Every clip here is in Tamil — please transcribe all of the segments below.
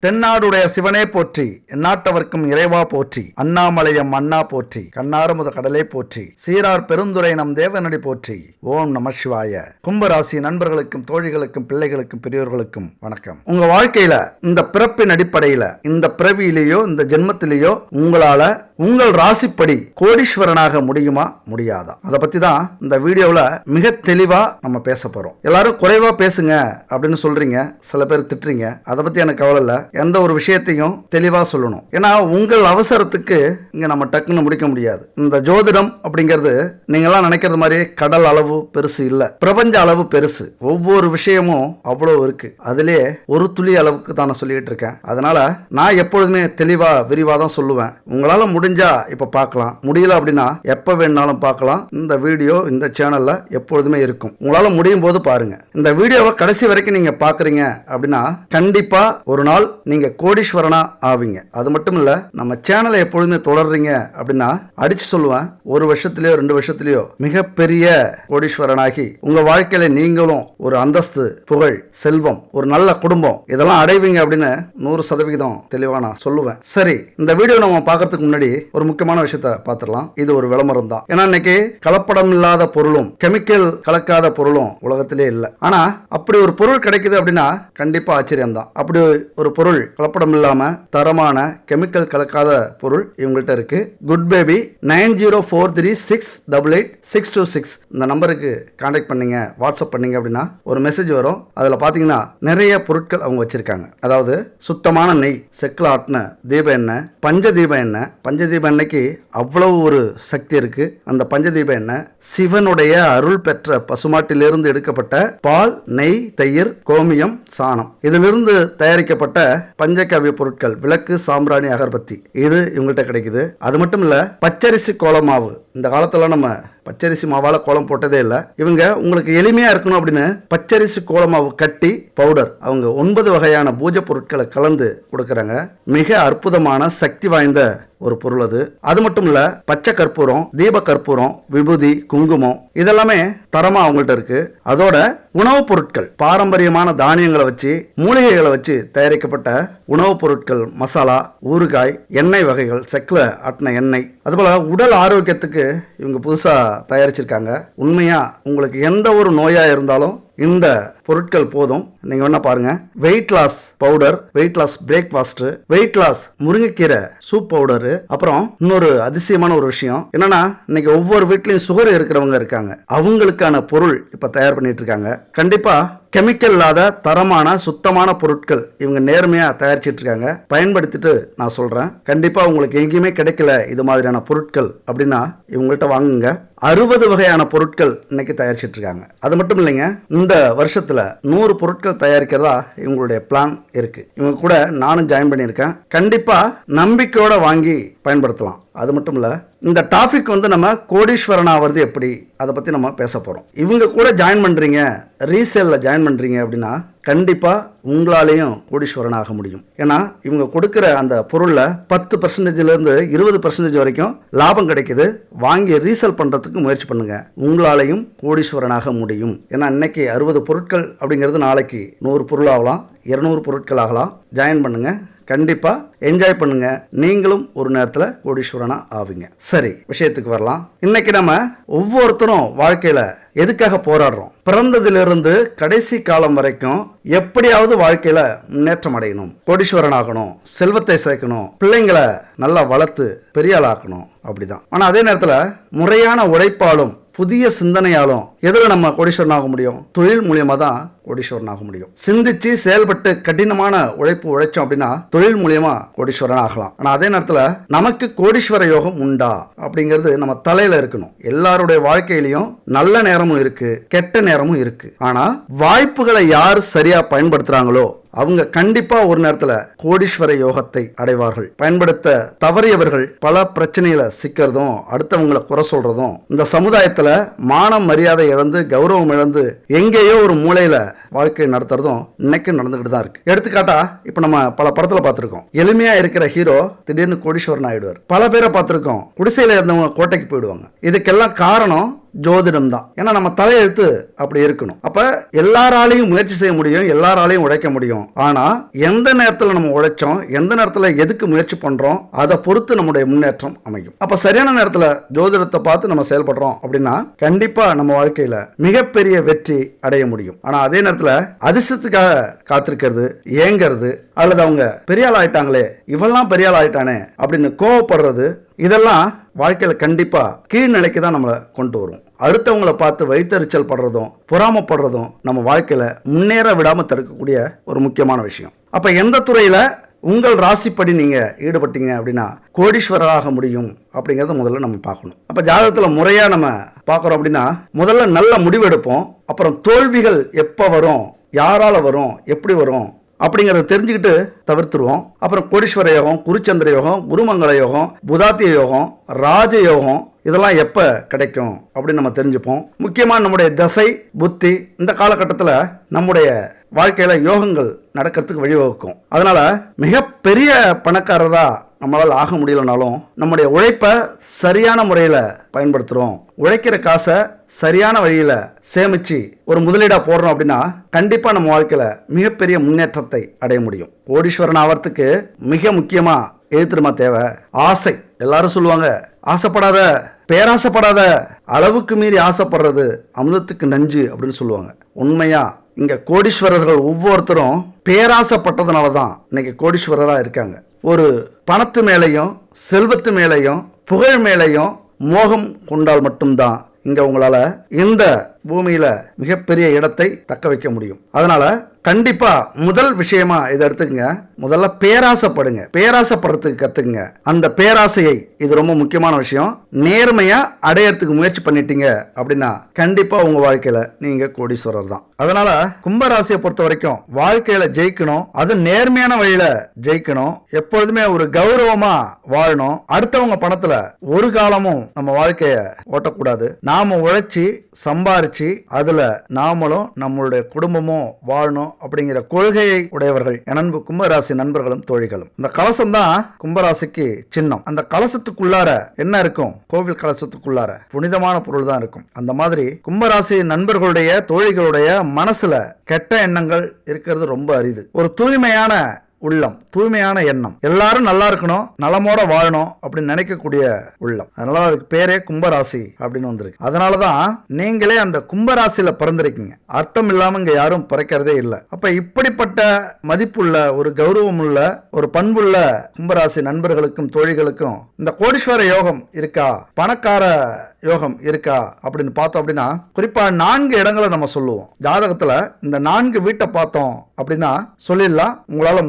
தென்னாடுடைய சிவனே போற்றி, எந்நாட்டவர்க்கும் இறைவா போற்றி, அண்ணாமலையம் அண்ணா போற்றி, கண்ணாரமுத கடலே போற்றி, சீரார் பெருந்துரை நம் தேவனடி போற்றி. ஓம் நம சிவாய. கும்பராசி நண்பர்களுக்கும் தோழிகளுக்கும் பிள்ளைகளுக்கும் பெரியோர்களுக்கும் வணக்கம். உங்க வாழ்க்கையில இந்த பிறப்பின் அடிப்படையில இந்த பிறவியிலேயோ இந்த ஜென்மத்திலேயோ உங்களால உங்கள் ராசிப்படி கோடீஸ்வரனாக முடியுமா முடியாதா, அதை பத்தி தான் இந்த வீடியோவில் மிக தெளிவா நம்ம பேச போறோம். எல்லாரும் குறைவா பேசுங்க அப்படின்னு சொல்றீங்க, சில பேர் திட்டுறீங்க. அதை பத்தி எனக்கு கவலை இல்லை. எந்த ஒரு விஷயத்தையும் தெளிவா சொல்லணும். ஏன்னா உங்கள் அவசரத்துக்கு இங்க நம்ம டக்குன்னு முடிக்க முடியாது. இந்த ஜோதிடம் அப்படிங்கிறது நீங்கெல்லாம் நினைக்கிறது மாதிரி கடல் அளவு பெருசு இல்ல, பிரபஞ்ச அளவு பெருசு. ஒவ்வொரு விஷயமும் அவ்வளவு இருக்கு. அதுலயே ஒரு துளி அளவுக்கு தான் நான் சொல்லிட்டு இருக்கேன். அதனால நான் எப்பொழுதுமே தெளிவா விரிவா தான் சொல்லுவேன். உங்களால முடிஞ்சா இப்ப பார்க்கலாம், முடியல அப்படின்னா எப்ப வேணாலும் பார்க்கலாம். இந்த வீடியோ இந்த சேனல்ல எப்பொழுதுமே இருக்கும். உங்களால முடியும் போது பாருங்க. இந்த வீடியோவை கடைசி வரைக்கும் நீங்க பாக்குறீங்க அப்படின்னா கண்டிப்பா ஒரு நாள் நீங்க கோடீஸ்வரனா ஆவீங்க. அது மட்டும் இல்ல, நம்ம சேனலை எப்பொழுதுமே தொடர்றீங்க அப்படின்னா அடிச்சு சொல்லுவேன், ஒரு வருஷத்திலேயோ 2 வருஷத்திலேயோ மிகப்பெரிய கோடீஸ்வரனாகி உங்க வாழ்க்கையில நீங்களும் ஒரு அந்தஸ்து, புகழ், செல்வம், ஒரு நல்ல குடும்பம் இதெல்லாம் அடைவீங்க அப்படின்னு 100% தெளிவா நான் சொல்லுவேன். சரி, இந்த வீடியோ நம்ம பார்க்கறதுக்கு முன்னாடி ஒரு முக்கியமான விஷயத்தை பார்த்துடலாம். இது ஒரு விளம்பரம் தான். ஏன்னா இன்னைக்கு கலப்படம் இல்லாத பொருளும் கெமிக்கல் கலக்காத பொருளும் உலகத்திலே இல்லை. ஆனா அப்படி ஒரு பொருள் கிடைக்குது அப்படின்னா கண்டிப்பா ஆச்சரியம் தான். அப்படி ஒரு பொருள் கலப்படம் இல்லாம தரமான கெமிக்கல் கலக்காத பொருள் இவங்கள்ட்ட இருக்கு. குட் பேபி 9043688626 இந்த நம்பருக்கு கான்டாக்ட் பண்ணீங்க, வாட்ஸ்அப் பண்ணீங்க அப்படின்னா ஒரு மெசேஜ் வரும். அதுல பாத்தீங்கன்னா நிறைய பொருட்கள் அவங்க வச்சிருக்காங்க. அதாவது சுத்தமான நெய், செக்கில் ஆட்டின தீப எண்ணெய், பஞ்சதீப எண்ணெய். பஞ்சதீப எண்ணெய்க்கு அவ்வளவு ஒரு சக்தி இருக்கு. அந்த பஞ்சதீப எண்ணெய் சிவனுடைய அருள் பெற்ற பசுமாட்டிலிருந்து எடுக்கப்பட்ட பால், நெய், தயிர், கோமியம், சாணம் இதிலிருந்து தயாரிக்கப்பட்ட பஞ்சகாவிய பொருட்கள், விளக்கு, சாம்பிராணி, அகர்பத்தி இது இவங்கள்ட்ட கிடைக்குது. அது மட்டும் இல்ல, பச்சரிசி கோலம் மாவு. இந்த காலத்துல நம்ம பச்சரிசி மாவால கோலம் போட்டதே இல்லை. இவங்க உங்களுக்கு எளிமையா இருக்கணும் அப்படின்னு பச்சரிசி கோலம் மாவு கட்டி பவுடர் அவங்க 9 வகையான பூஜை பொருட்களை கலந்து கொடுக்கறாங்க. மிக அற்புதமான சக்தி வாய்ந்த ஒரு பொருள் அது. அது மட்டும் இல்ல, பச்சை கற்பூரம், தீப கற்பூரம், விபூதி, குங்குமம் இதெல்லாமே தரமா அவங்கள்ட்ட இருக்கு. அதோட உணவுப் பொருட்கள், பாரம்பரியமான தானியங்களை வச்சு மூலிகைகளை வச்சு தயாரிக்கப்பட்ட உணவுப் பொருட்கள், மசாலா, ஊறுகாய், எண்ணெய் வகைகள், செக்கில் ஆட்டின எண்ணெய், அதுபோல உடல் ஆரோக்கியத்துக்கு இவங்க புதுசா தயாரிச்சிருக்காங்க. உண்மையா உங்களுக்கு எந்த ஒரு நோயா இருந்தாலும் இந்த பொருட்கள் போதும். நீங்க வேணா பாருங்க. Weight loss powder, weight loss breakfast, weight loss முருங்கைக்கீரை சூப் பவுடர். அப்புறம் இன்னொரு அதிசயமான ஒரு விஷயம் என்னன்னா, இன்னைக்கு ஒவ்வொரு வீட்லயும் சுகர் இருக்கிறவங்க இருக்காங்க. அவங்களுக்கான பொருள் இப்ப தயார் பண்ணிட்டு இருக்காங்க. கண்டிப்பா கெமிக்கல் இல்லாத தரமான சுத்தமான பொருட்கள் இவங்க நேர்மையா தயாரிச்சிட்டு இருக்காங்க. பயன்படுத்திட்டு நான் சொல்றேன், கண்டிப்பா உங்களுக்கு எங்கேயுமே கிடைக்கல இது மாதிரியான பொருட்கள் அப்படின்னா இவங்கள்ட்ட வாங்குங்க. 60 வகையான பொருட்கள் இன்னைக்கு தயாரிச்சிட்டு இருக்காங்க. அது மட்டும் இல்லைங்க, இந்த வருஷத்துல 100 பொருட்கள் தயாரிக்கிறதா இவங்களுடைய பிளான் இருக்கு. இவங்க கூட நானும் ஜாயின் பண்ணியிருக்கேன். கண்டிப்பா நம்பிக்கையோட வாங்கி பயன்படுத்தலாம். அது மட்டும் இல்ல, இந்த டாபிக் நம்ம கோடீஸ்வரன் ஆவது எப்படி, அதை பத்தி நம்ம பேச போறோம். இவங்க கூட ஜாயின் பண்றீங்க, ரீசேல்ல ஜாயின் பண்றீங்க அப்படின்னா கண்டிப்பா உங்களாலேயும் கோடீஸ்வரன் ஆக முடியும். ஏன்னா இவங்க கொடுக்கிற அந்த பொருள்ல 10% இருந்து 20% வரைக்கும் லாபம் கிடைக்குது. வாங்கி ரீசேல் பண்றதுக்கு முயற்சி பண்ணுங்க, உங்களாலையும் கோடீஸ்வரனாக முடியும். ஏன்னா இன்னைக்கு 60 பொருட்கள் அப்படிங்கிறது நாளைக்கு 100 பொருள் ஆகலாம், 200 பொருட்கள் ஆகலாம். ஜாயின் பண்ணுங்க, கண்டிப்பா என்ஜாய் பண்ணுங்க. நீங்களும் ஒரு நேரத்துல கோடீஸ்வரனா ஆவீங்க. சரி, விஷயத்துக்கு வரலாம். இன்னைக்கு நம்ம ஒவ்வொருத்தரும் வாழ்க்கையில எதுக்காக போராடுறோம்? பிறந்ததிலிருந்து கடைசி காலம் வரைக்கும் எப்படியாவது வாழ்க்கையில முன்னேற்றம் அடையணும், கோடீஸ்வரன் ஆகணும், செல்வத்தை சேர்க்கணும், பிள்ளைங்களை நல்லா வளர்த்து பெரிய ஆள் ஆக்கணும், அப்படிதான். ஆனா அதே நேரத்துல முறையான உழைப்பாலும் புதிய சிந்தனையாலும் எதுல நம்ம கோடீஸ்வரன் ஆக முடியும்? தொழில் மூலியமா தான் கோடீஸ்வரன் ஆக முடியும். சிந்திச்சு செயல்பட்டு கடினமான உழைப்பு உழைச்சோம் அப்படின்னா தொழில் மூலியமா கோடீஸ்வரன் ஆகலாம். ஆனா அதே நேரத்துல நமக்கு கோடீஸ்வர யோகம் உண்டா அப்படிங்கிறது நம்ம தலையில இருக்கணும். எல்லாருடைய வாழ்க்கையிலையும் நல்ல நேரமும் இருக்கு, கெட்ட நேரமும் இருக்கு. ஆனா வாய்ப்புகளை யார் சரியா பயன்படுத்துறாங்களோ அவங்க கண்டிப்பா ஒரு நேரத்துல கோடீஸ்வர யோகத்தை அடைவார்கள். பயன்படுத்த தவறியவர்கள் பல பிரச்சனைகளை சிக்கிறதும் அடுத்தவங்களை குறை சொல்றதும், இந்த சமுதாயத்துல மானம் மரியாதை இழந்து கௌரவம் இழந்து எங்கேயோ ஒரு மூலையில வாழ்க்கை நடத்துறதும் இன்னைக்கு நடந்துகிட்டு தான் இருக்கு. எடுத்துக்காட்டா இப்ப நம்ம பல படத்துல பார்த்திருக்கோம். எளிமையா இருக்கிற ஹீரோ திடீர்னு கோடீஸ்வரன் ஆயிடுவார். பல பேரை பார்த்திருக்கோம், குடிசையில இருந்தவங்க கோட்டைக்கு போயிடுவாங்க. இதுக்கெல்லாம் காரணம் ஜோதிடம் தான். ஏன்னா நம்ம தலையெழுத்து அப்படி இருக்கணும். அப்ப எல்லாராலையும் முயற்சி செய்ய முடியும், எல்லாராலையும் உழைக்க முடியும். ஆனா எந்த நேரத்தில் நம்ம உழைச்சோம், எந்த நேரத்தில் எதுக்கு முயற்சி பண்றோம், அதை பொறுத்து நம்முடைய முன்னேற்றம் அமையும். அப்ப சரியான நேரத்தில் ஜோதிடத்தை பார்த்து நம்ம செயல்படுறோம் அப்படின்னா கண்டிப்பா நம்ம வாழ்க்கையில மிகப்பெரிய வெற்றி அடைய முடியும். ஆனா அதே நேரத்தில் அதிர்ஷ்டத்துக்காக காத்திருக்கிறது, ஏங்கிறது, அல்லது அவங்க பெரிய ஆள் ஆயிட்டாங்களே, இவெல்லாம் பெரிய ஆள் ஆயிட்டானே அப்படின்னு கோவப்படுறது, இதெல்லாம் வாழ்க்கையில கண்டிப்பா கீழ்நிலைக்கு தான் நம்மளை கொண்டு வரும். அடுத்தவங்களை பார்த்து வைத்தறிச்சல் படுறதும் பொறாமப்படுறதும் நம்ம வாழ்க்கையில முன்னேற விடாம தடுக்கக்கூடிய ஒரு முக்கியமான விஷயம். அப்ப எந்த துறையில உங்கள் ராசிப்படி நீங்க ஈடுபட்டீங்க அப்படின்னா கோடீஸ்வரராக முடியும் அப்படிங்கறத முதல்ல நம்ம பார்க்கணும். அப்ப ஜாதகத்துல முறையா நம்ம பார்க்கறோம் அப்படின்னா முதல்ல நல்ல முடிவெடுப்போம். அப்புறம் தோல்விகள் எப்ப வரும், யாரால வரும், எப்படி வரும் அப்படிங்கறத தெரிஞ்சுக்கிட்டு தவிர்த்துருவோம். அப்புறம் கோடீஸ்வர யோகம், குருச்சந்திர யோகம், குருமங்கள யோகம், புதாத்திய யோகம், ராஜ யோகம் இதெல்லாம் எப்ப கிடைக்கும் அப்படின்னு நம்ம தெரிஞ்சுப்போம். முக்கியமா நம்முடைய தசை புத்தி இந்த காலகட்டத்தில் நம்முடைய வாழ்க்கையில யோகங்கள் நடக்கிறதுக்கு வழிவகுக்கும். அதனால மிகப்பெரிய பணக்காரரா நம்மளால் ஆக முடியலனாலும் நம்முடைய உழைப்பை சரியான முறையில் பயன்படுத்துகிறோம், உழைக்கிற காசை சரியான வழியில் சேமிச்சு ஒரு முதலீடா போடுறோம் அப்படின்னா கண்டிப்பாக நம்ம வாழ்க்கையில் மிகப்பெரிய முன்னேற்றத்தை அடைய முடியும். கோடீஸ்வரன் ஆகிறதுக்கு மிக முக்கியமாக எழுத்துருமா தேவை? ஆசை. எல்லாரும் சொல்லுவாங்க ஆசைப்படாத, பேராசைப்படாத, அளவுக்கு மீறி ஆசைப்படுறது அமிர்தத்துக்கு நஞ்சு அப்படின்னு சொல்லுவாங்க. உண்மையா இங்க கோடீஸ்வரர்கள் ஒவ்வொருத்தரும் பேராசைப்பட்டதுனால தான் இன்னைக்கு கோடீஸ்வரராக இருக்காங்க. ஒரு பணத்து மேலையும் செல்வத்து மேலையும் புகழ் மேலையும் மோகம் கொண்டால் மட்டும்தான் இங்க உங்களால இந்த பூமியில மிகப்பெரிய இடத்தை தக்க வைக்க முடியும். அதனால கண்டிப்பா முதல் விஷயமா இதை எடுத்துக்கங்க. முதல்ல பேராசைப்படுங்க, பேராசைப்படுறதுக்கு கத்துக்குங்க. அந்த பேராசையை, இது ரொம்ப முக்கியமான விஷயம், நேர்மையா அடையறதுக்கு முயற்சி பண்ணிட்டீங்க அப்படின்னா கண்டிப்பா உங்க வாழ்க்கையில நீங்க கோடீஸ்வரர் தான். அதனால கும்பராசியை பொறுத்த வரைக்கும் வாழ்க்கையில ஜெயிக்கணும், அது நேர்மையான வழியில ஜெயிக்கணும், எப்பொழுதுமே ஒரு கௌரவமா வாழணும். அடுத்தவங்க பணத்துல ஒரு காலமும் நம்ம வாழ்க்கைய ஓட்டக்கூடாது. நாம உழைச்சி சம்பாரிச்சு அதுல நாமளும் நம்மளுடைய குடும்பமும் வாழணும் அப்படிங்கிற கொள்கையை உடையவர்கள் அன்பு கும்பராசி நண்பர்களும் தோழிகளும். இந்த கலசம் தான் கும்பராசிக்கு சின்னம். அந்த கலசத்துக்குள்ளார என்ன இருக்கும்? கோவில் கலசத்துக்குள்ளார புனிதமான பொருள் தான் இருக்கும். அந்த மாதிரி கும்பராசி நண்பர்களுடைய தோழிகளுடைய மனசுல கெட்ட எண்ணங்கள் இருக்கிறது ரொம்ப அரிது. ஒரு தூய்மையான உள்ளம், தூய்மையான எண்ணம், எல்லாரும் நல்லா இருக்கணும், நலமோட வாழணும் அப்படின்னு நினைக்கக்கூடிய உள்ளம். அதனால அதுக்கு பேரே கும்பராசி அப்படின்னு வந்திருக்கு. அதனாலதான் நீங்களே அந்த கும்பராசியில பிறந்திருக்கீங்க. அர்த்தம் இல்லாம இங்க யாரும் பிறக்கிறதே இல்லை. அப்ப இப்படிப்பட்ட மதிப்புள்ள ஒரு கௌரவம் உள்ள ஒரு பண்புள்ள கும்பராசி நண்பர்களுக்கும் தோழிகளுக்கும் இந்த கோடீஸ்வர யோகம் இருக்கா, பணக்கார யோகம் இருக்கா அப்படின்னு பார்த்தோம் அப்படின்னா குறிப்பா 4 இடங்களை நம்ம சொல்லுவோம். ஜாதகத்துல இந்த 4 வீட்டை பார்த்தோம் அப்படின்னா சொல்லிடலாம் உங்களால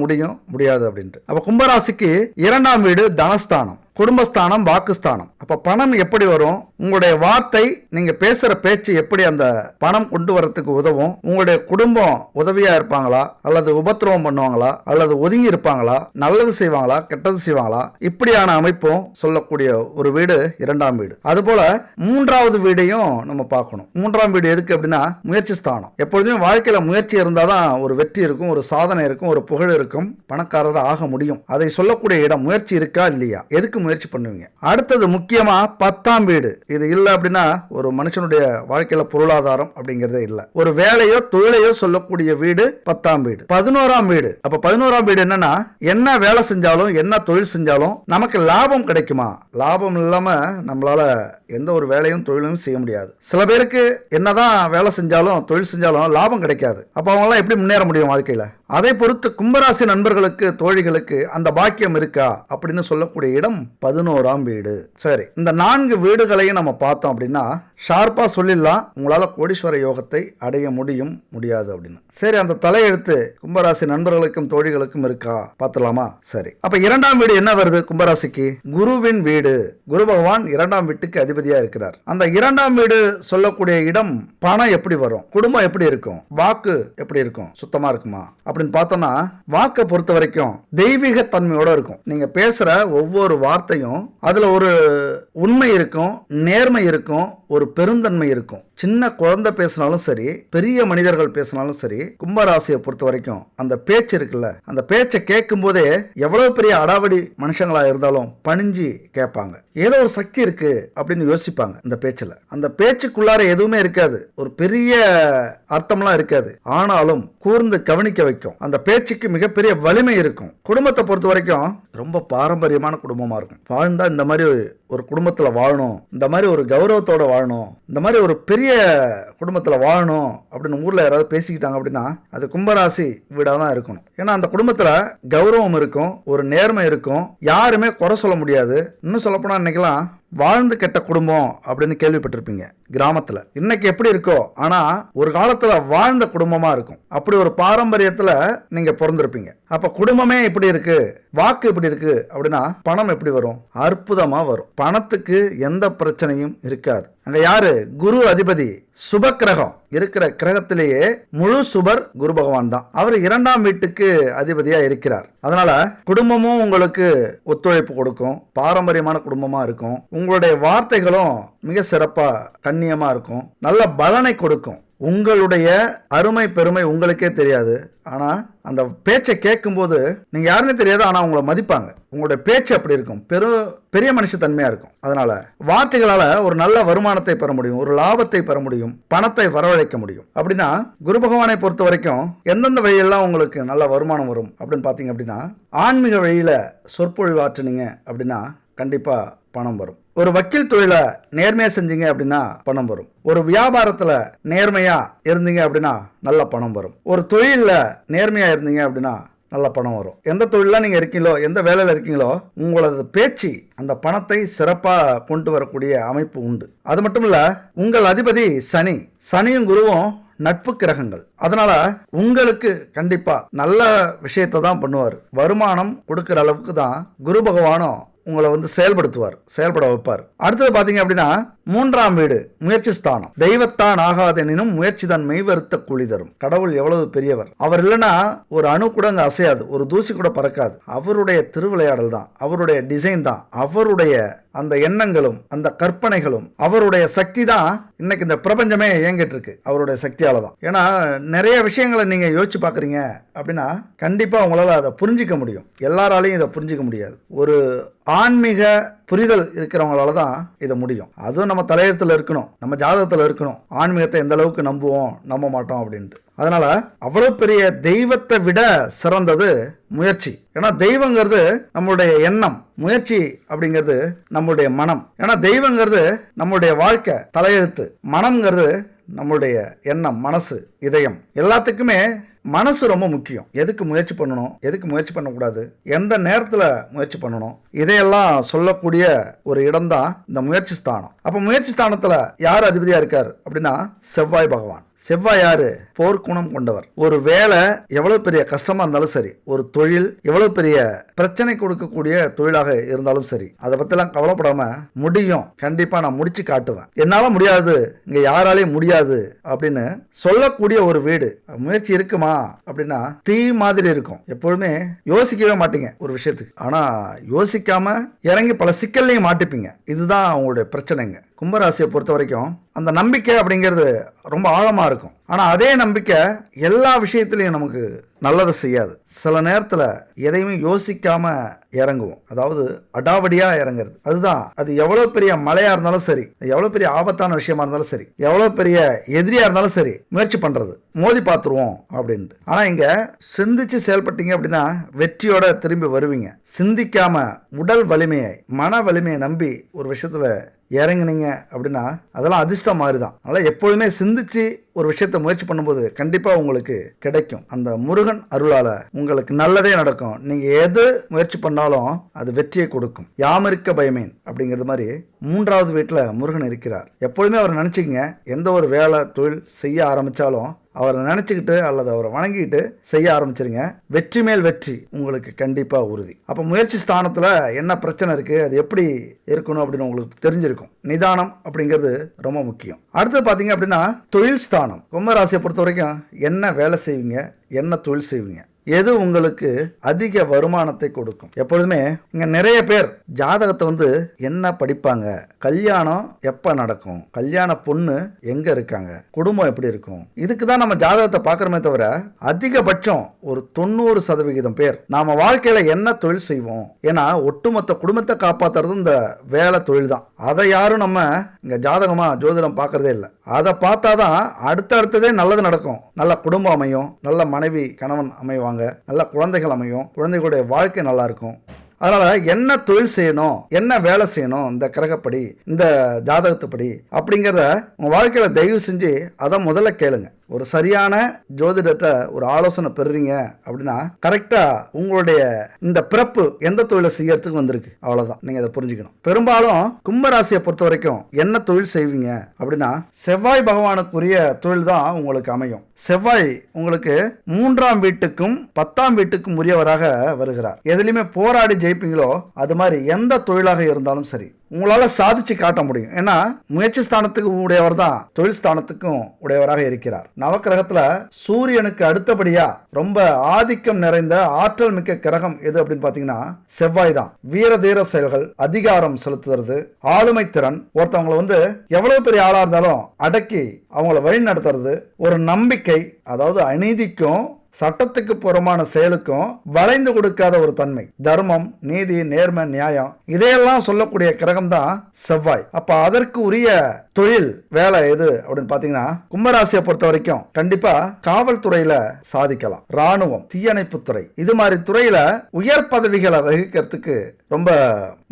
முடியாது அப்படின்ட்டு. அப்ப கும்பராசிக்கு 2ஆம் வீடு தனஸ்தானம், குடும்பஸ்தானம், வாக்குஸ்தானம். அப்ப பணம் எப்படி வரும்? உங்களுடைய வார்த்தை, நீங்க பேசுற பேச்சு எப்படி அந்த பணம் கொண்டு வரத்துக்கு உதவும்? உங்களுடைய குடும்பம் உதவியா இருப்பாங்களா, அல்லது உபத்திரவம் பண்ணுவாங்களா, அல்லது ஒதுங்கி இருப்பாங்களா, நல்லது செய்வாங்களா, கெட்டது செய்வாங்களா? இப்படியான அமைப்பும் சொல்லக்கூடிய ஒரு வீடு 2ஆம் வீடு. அதுபோல 3வது வீடையும் நம்ம பார்க்கணும். 3ஆம் வீடு எதுக்கு அப்படின்னா முயற்சி ஸ்தானம். எப்பொழுதுமே வாழ்க்கையில முயற்சி இருந்தாதான் ஒரு வெற்றி இருக்கும், ஒரு சாதனை இருக்கும், ஒரு புகழ் இருக்கும், பணக்காரர் ஆக முடியும். அதை சொல்லக்கூடிய இடம். முயற்சி இருக்கா இல்லையா, எதுக்கு முயற்சி பண்ணுவீங்க? அடுத்தது முக்கியமா 10ஆம் வீடு. இது இல்ல அப்படின்னா ஒரு மனுஷனுடைய வாழ்க்கையில பொருளாதாரம் அப்படிங்கறதே இல்ல. ஒரு வேலையோ தொழிலையோ சொல்லக்கூடிய வீடு 10ஆம் வீடு. 11ஆம் வீடு. அப்ப 11ஆம் வீடு என்னன்னா, என்ன வேலை செஞ்சாலும் என்ன தொழில் செஞ்சாலும் நமக்கு லாபம் கிடைக்குமா? லாபம் இல்லாம நம்மளால எந்த ஒரு வேலையும் தொழிலும் செய்ய முடியாது. சில பேருக்கு என்னதான் வேலை செஞ்சாலும் தொழில் செஞ்சாலும் லாபம் கிடைக்காது. அப்ப அவங்க எல்லாம் எப்படி முன்னேற முடியும் வாழ்க்கையில? அதை பொறுத்து கும்பராசி நண்பர்களுக்கு தோழிகளுக்கு அந்த பாக்கியம் இருக்கா அப்படின்னு சொல்லக்கூடிய இடம் 11ஆம் வீடு. சரி, இந்த 4 வீடுகளையும் நம்ம பார்த்தோம் அப்படின்னா ஷார்ப்பா சொல்லிடலாம் உங்களால கோடீஸ்வர யோகத்தை அடைய முடியாது அப்படின்னு. சரி, அந்த தலையெழுத்து கும்பராசி நண்பர்களுக்கும் தோழிகளுக்கும் இருக்கா பார்த்தலாமா? சரி, அப்ப 2ஆம் வீடு என்ன வருது கும்பராசிக்கு? குருவின் வீடு. குரு பகவான் 2ஆம் வீட்டுக்கு அதிபதியா இருக்கிறார். அந்த 2ஆம் வீடு சொல்லக்கூடிய இடம் பணம் எப்படி வரும், குடும்பம் எப்படி இருக்கும், வாக்கு எப்படி இருக்கும், சுத்தமா இருக்குமா அப்படின்னு பார்த்தோம்னா வாக்கை பொறுத்த வரைக்கும் தெய்வீக தன்மையோட இருக்கும். நீங்க பேசுற ஒவ்வொரு வார்த்தையும் அதுல ஒரு உண்மை இருக்கும், நேர்மை இருக்கும், ஒரு பெருந்தன்மை இருக்கும். சின்ன குழந்தை பேசினாலும் சரி, பெரிய மனிதர்கள் பேசினாலும் சரி, கும்பராசியை பொறுத்த வரைக்கும் அந்த பேச்சு இருக்குல்ல, அந்த பேச்சை கேட்கும் போதே எவ்வளவு பெரிய அடாவடி மனுஷங்களா இருந்தாலும் பணிஞ்சு கேட்பாங்க. ஏதோ ஒரு சக்தி இருக்கு அப்படின்னு யோசிப்பாங்க. அந்த பேச்சுல, அந்த பேச்சுக்குள்ளார எதுவுமே இருக்காது, ஒரு பெரிய அர்த்தம்லாம் இருக்காது, ஆனாலும் கூர்ந்து கவனிக்க வைக்கும். அந்த பேச்சுக்கு மிகப்பெரிய வலிமை இருக்கும். குடும்பத்தை பொறுத்த வரைக்கும் ரொம்ப பாரம்பரியமான குடும்பமா இருக்கும். வாழ்ந்தா இந்த மாதிரி ஒரு குடும்பத்துல வாழணும், இந்த மாதிரி ஒரு கௌரவத்தோட வாழணும், இந்த மாதிரி ஒரு பெரிய குடும்பத்துல வாழணும் அப்படின்னு ஊர்ல யாராவது பேசிக்கிட்டாங்க அப்படின்னா அது கும்பராசி வீடா தான் இருக்கணும். ஏன்னா அந்த குடும்பத்துல கௌரவம் இருக்கும், ஒரு நேர்மை இருக்கும், யாருமே குறை சொல்ல முடியாது. இன்னும் சொல்லப்போனா இன்னைக்கெல்லாம் வாழ்ந்து கெட்ட குடும்பம் அப்படின்னு கேள்விப்பட்டிருப்பீங்க கிராமத்துல. இன்னைக்கு எப்படி இருக்கோ, ஆனா ஒரு காலத்துல வாழ்ந்த குடும்பமா இருக்கும். அப்படி ஒரு பாரம்பரியத்துல நீங்க பிறந்திருப்பீங்க. அப்ப குடும்பமே இப்படி இருக்கு, வாக்கு இப்படி இருக்கு அப்படின்னா பணம் எப்படி வரும்? அற்புதமா வரும். பணத்துக்கு எந்த பிரச்சனையும் இருக்காது. அங்க யாரு? குரு அதிபதி, சுப கிரகம். இருக்கிற கிரகத்திலேயே முழு சுபர் குரு பகவான் தான். அவர் 2ஆம் வீட்டுக்கு அதிபதியா இருக்கிறார். அதனால குடும்பமும் உங்களுக்கு ஒத்துழைப்பு கொடுக்கும், பாரம்பரியமான குடும்பமா இருக்கும். உங்களுடைய வார்த்தைகளும் மிக சிறப்பா கண்ணியமா இருக்கும், நல்ல பலனை கொடுக்கும். உங்களுடைய அருமை பெருமை உங்களுக்கே தெரியாது, ஆனா அந்த பேச்சை கேட்கும்போது நீங்க யாருன்னு தெரியாது, ஆனா உங்களை மதிப்பாங்க. உங்களுடைய பேச்சு அப்படி இருக்கும், பெரிய மனுஷத்தன்மையா இருக்கும். அதனால வார்த்தைகளால ஒரு நல்ல வருமானத்தை பெற முடியும், ஒரு லாபத்தை பெற முடியும், பணத்தை வரவழைக்க முடியும். அப்படின்னா குரு பகவானை பொறுத்த வரைக்கும் எந்தெந்த வழியெல்லாம் உங்களுக்கு நல்ல வருமானம் வரும் அப்படின்னு பாத்தீங்க அப்படின்னா, ஆன்மீக வழியில சொற்பொழிவு ஆற்றுனீங்க அப்படின்னா கண்டிப்பா பணம் வரும். ஒரு வக்கீல் தொழில நேர்மையா செஞ்சீங்க அப்படின்னா பணம் வரும். ஒரு வியாபாரத்துல நேர்மையா இருந்தீங்க அப்படின்னா நல்ல பணம் வரும். ஒரு தொழில நேர்மையா இருந்தீங்க அப்படின்னா நல்ல பணம் வரும். எந்த தொழில நீங்க இருக்கீங்களோ, எந்த வேலையில இருக்கீங்களோ, உங்களது பேச்சு அந்த பணத்தை சிறப்பா கொண்டு வரக்கூடிய அமைப்பு உண்டு. அது மட்டும் இல்ல, உங்கள் அதிபதி சனி, சனியும் குருவும் நட்பு கிரகங்கள். அதனால உங்களுக்கு கண்டிப்பா நல்ல விஷயத்தை தான் பண்ணுவார். வருமானம் கொடுக்கிற அளவுக்கு தான் குரு பகவானும் உங்களை செயல்பட வைப்பார். அடுத்தது பாத்தீங்க அப்படின்னா 3ஆம் வீடு முயற்சி ஸ்தானம். தெய்வத்தான் ஆகாதெனினும் முயற்சி தான் மெய்வருத்த கூலி தரும். கடவுள் எவ்வளவு பெரியவர்! அவர் இல்லைன்னா ஒரு அணு கூட அங்க அசையாது, ஒரு தூசி கூட பறக்காது. அவருடைய திருவிளையாடல் தான், அவருடைய டிசைன் தான், அவருடைய அந்த எண்ணங்களும் அந்த கற்பனைகளும், அவருடைய சக்தி தான் இன்னைக்கு இந்த பிரபஞ்சமே இயங்கிட்டு இருக்கு. அவருடைய சக்தியால தான். ஏன்னா நிறைய விஷயங்களை நீங்க யோசிச்சு பாக்குறீங்க அப்படின்னா கண்டிப்பா உங்களால அதை புரிஞ்சிக்க முடியும். எல்லாராலையும் இதை புரிஞ்சிக்க முடியாது. ஒரு ஆன்மீக புரிதல் இருக்கிறவங்களால தான் இதை முடியும். அதுவும் நம்ம தலையெழுத்துல இருக்கணும், நம்ம ஜாதகத்துல இருக்கணும், ஆன்மீகத்தை எந்த அளவுக்கு நம்புவோம் நம்ப மாட்டோம் அப்படின்ட்டு. அதனால அவ்வளவு பெரிய தெய்வத்தை விட சிறந்தது முயற்சி. ஏன்னா தெய்வங்கிறது நம்மளுடைய எண்ணம், முயற்சி அப்படிங்கிறது நம்மளுடைய மனம். ஏன்னா தெய்வங்கிறது நம்மளுடைய வாழ்க்கை தலையெழுத்து, மனம்ங்கிறது நம்மளுடைய எண்ணம், மனசு, இதயம். எல்லாத்துக்குமே மனசு ரொம்ப முக்கியம். எதுக்கு முயற்சி பண்ணணும், எதுக்கு முயற்சி பண்ணக்கூடாது, எந்த நேரத்தில் முயற்சி பண்ணணும், இதையெல்லாம் சொல்லக்கூடிய ஒரு இடம் தான் இந்த முயற்சி ஸ்தானம். அப்போ முயற்சி ஸ்தானத்தில் யார் அதிபதியாக இருக்கார் அப்படின்னா செவ்வாய் பகவான். செவ்வாய் யாரு? போர்க்குணம் கொண்டவர். ஒரு வேலை எவ்வளவு பெரிய கஷ்டமா இருந்தாலும் சரி, ஒரு தொழில் எவ்வளவு பெரிய பிரச்சனை கொடுக்கக்கூடிய தொழிலாக இருந்தாலும் சரி, அதை பத்திலாம் கவலைப்படாம முடியும், கண்டிப்பா நான் முடிச்சு காட்டுவேன், என்னால முடியாது, இங்க யாராலையும் முடியாது அப்படின்னு சொல்லக்கூடிய ஒரு வீடு. முயற்சி இருக்குமா அப்படின்னா தீ மாதிரி இருக்கும். எப்பொழுதுமே யோசிக்கவே மாட்டீங்க ஒரு விஷயத்துக்கு, ஆனா யோசிக்காம இறங்கி பல சிக்கல்லையும் மாட்டிப்பீங்க. இதுதான் அவங்களுடைய பிரச்சனைங்க. கும்பராசியை பொறுத்த வரைக்கும் அந்த நம்பிக்கை அப்படிங்கிறது ரொம்ப ஆழமா இருக்கும். ஆனா அதே நம்பிக்கை எல்லா விஷயத்திலையும் நமக்கு நல்லதை செய்யாது. சில நேரத்துல எதையுமே யோசிக்காம இறங்குவோம், அதாவது அடாவடியா இறங்குறது. அதுதான், அது எவ்வளவு பெரிய மழையா இருந்தாலும் சரி, எவ்வளவு பெரிய ஆபத்தான விஷயமா இருந்தாலும் சரி, எவ்வளவு பெரிய எதிரியா இருந்தாலும் சரி, முயற்சி பண்றது, மோதி பார்த்துருவோம் அப்படின்ட்டு. ஆனா இங்க சிந்திச்சு செயல்பட்டீங்க அப்படின்னா வெற்றியோட திரும்பி வருவீங்க. சிந்திக்காம உடல் வலிமையை, மன வலிமையை நம்பி ஒரு விஷயத்துல இறங்குனீங்க அப்படின்னா அதெல்லாம் அதிர்ஷ்டம் மாதிரி தான். அதனால எப்பொழுதுமே சிந்திச்சு ஒரு விஷயத்தை முயற்சி பண்ணும்போது கண்டிப்பா உங்களுக்கு கிடைக்கும். அந்த முருகன் அருளால உங்களுக்கு நல்லதே நடக்கும். நீங்க எது முயற்சி பண்ணாலும் அது வெற்றியை கொடுக்கும். யாமிருக்க பயமேன் அப்படிங்கிறது மாதிரி 3ஆவது வீட்டுல முருகன் இருக்கிறார். எப்பொழுதுமே அவரை நினைச்சுக்கங்க. எந்த ஒரு வேலை தொழில் செய்ய ஆரம்பிச்சாலும் அவரை நினைச்சுக்கிட்டு அல்லது அவரை வணங்கிட்டு செய்ய ஆரம்பிச்சிருங்க. வெற்றி மேல் வெற்றி உங்களுக்கு கண்டிப்பா உறுதி. அப்ப முயற்சி ஸ்தானத்துல என்ன பிரச்சனை இருக்கு, அது எப்படி இருக்கணும் அப்படின்னு உங்களுக்கு தெரிஞ்சிருக்கும். நிதானம் அப்படிங்கிறது ரொம்ப முக்கியம். அடுத்து பாத்தீங்க அப்படின்னா தொழில் ஸ்தானம். கும்பராசியை பொறுத்த வரைக்கும் என்ன வேலை செய்வீங்க, என்ன தொழில் செய்வீங்க, எது உங்களுக்கு அதிக வருமானத்தை கொடுக்கும்? எப்பொழுதுமே இங்க நிறைய பேர் ஜாதகத்தை வந்து என்ன படிப்பாங்க, கல்யாணம் எப்ப நடக்கும், கல்யாண பொண்ணு எங்க இருக்காங்க, குடும்பம் எப்படி இருக்கும், இதுக்கு தான் நம்ம ஜாதகத்தை பார்க்கறோமே தவிர அதிகபட்சம் ஒரு 90% பேர் நாம வாழ்க்கையில என்ன தொழில் செய்வோம், ஏன்னா ஒட்டுமொத்த குடும்பத்தை காப்பாத்துறது இந்த வேலை தொழில் தான். அதை யாரும் நம்ம இங்க ஜாதகமா ஜோதிடம் பார்க்கறதே இல்லை. அதை பார்த்தாதான் அடுத்ததே நல்லது நடக்கும். நல்ல குடும்பம் அமையும், நல்ல மனைவி கணவன் அமைவாங்க, நல்ல குழந்தைகள் அமையும், குழந்தைகளுடைய வாழ்க்கை நல்லா இருக்கும். அதனால என்ன தொழில் செய்யணும், என்ன வேலை செய்யணும் இந்த கிரகப்படி, இந்த ஜாதகத்துப்படி அப்படிங்கிறத உங்க வாழ்க்கையில தயவு செஞ்சு அதை முதல்ல கேளுங்க. ஒரு சரியான ஜோதிடத்தை ஒரு ஆலோசனை பெறுறீங்க அப்படின்னா கரெக்டா உங்களுடைய இந்த பிறப்பு எந்த தொழிலை செய்யறதுக்கு வந்திருக்கு, அவ்வளவுதான். நீங்க அதை புரிஞ்சுக்கணும். பெரும்பாலும் கும்பராசியை பொறுத்த வரைக்கும் என்ன தொழில் செய்வீங்க அப்படின்னா செவ்வாய் பகவானுக்குரிய தொழில் தான் உங்களுக்கு அமையும். செவ்வாய் உங்களுக்கு 3ஆம் வீட்டுக்கும் 10ஆம் வீட்டுக்கும் உரியவராக வருகிறார். எதுலையுமே போராடி ஜெயிப்பீங்களோ அது மாதிரி எந்த தொழிலாக இருந்தாலும் சரி உங்களால சாதிச்சு காட்ட முடியும். ஏன்னா முயற்சி ஸ்தானத்துக்கு உடையவர் தான் தொழில் ஸ்தானத்துக்கும் உடையவராக இருக்கிறார். நவக்கிரகத்துல சூரியனுக்கு அடுத்தபடியா ரொம்ப ஆதிக்கம் நிறைந்த ஆற்றல் மிக்க கிரகம் எது அப்படின்னு பாத்தீங்கன்னா செவ்வாய் தான். வீர தீர செயல்கள், அதிகாரம் செலுத்துறது, ஆளுமை திறன், ஒருத்தவங்களை வந்து எவ்வளவு பெரிய ஆளா இருந்தாலும் அடக்கி அவங்கள வழி நடத்துறது, ஒரு நம்பிக்கை, அதாவது அநீதிக்கும் சட்டத்துக்கு புறமான செயலுக்கும் வளைந்து கொடுக்காத ஒரு தன்மை, தர்மம், நீதி, நேர்மை, நியாயம், இதையெல்லாம் சொல்லக்கூடிய கிரகம் தான் செவ்வாய். அப்ப அதற்கு உரிய தொழில் வேலை எது அப்படின்னு பாத்தீங்கன்னா கும்பராசியை பொறுத்த வரைக்கும் கண்டிப்பா காவல்துறையில சாதிக்கலாம், ராணுவம், தீயணைப்புத்துறை, இது மாதிரி துறையில உயர் பதவிகளை வகிக்கிறதுக்கு ரொம்ப